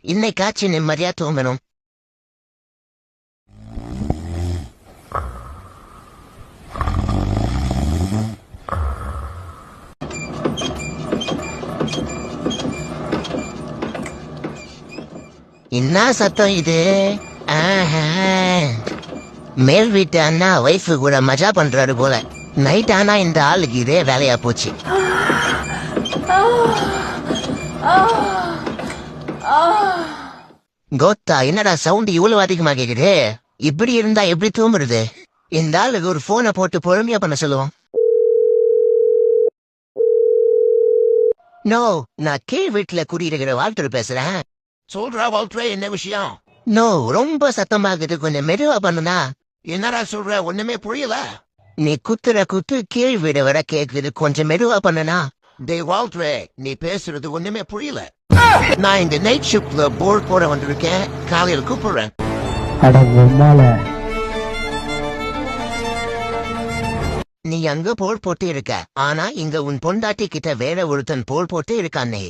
இன்னைக்காச்சும் நிம்மதியா தூங்கணும். என்ன சத்தம் இது? மேல் வீட்டு அண்ணா வைஃபு கூட மஜா பண்றாரு போல. நைட் ஆனா இந்த ஆளுக்கு இதே வேலையா போச்சு. கோத்தா, என்னடா சவுண்ட் இவ்வளவு அதிகமா கேக்குது? இப்படி இருந்தா எப்படி தூங்குறது? இந்த ஆளுக்கு ஒரு போனை போட்டு பொறுமையா பண்ண சொல்லுவோம். நோ, நான் கீழ் வீட்டுல குடியிருக்கிற வால்டர் பேசுறேன். சொல்றா வால்ட்ரே, என்ன விஷயம்? நோ, ரொம்ப சத்தமாகுது, கொஞ்சம் மெதுவா பண்ணுனா. என்னடா சொல்ற? ஒண்ணுமே புரியல. நீ குத்துற குத்து கீழ் வீடு வர கேக்குது, கொஞ்சம் மெதுவா பண்ணுனா. டே வால்ட்ரே, நீ பேசுறது ஒண்ணுமே புரியல. நான் இந்த நைட் ஷிப்ட்ல போர்ட் போட வந்திருக்கேன். காலையில் கூப்பிடுறேன். நீ அங்க போல் போட்டு இருக்க, ஆனா இங்க உன் பொண்டாட்டி கிட்ட வேற ஒருத்தன் போல் போட்டு இருக்கானே.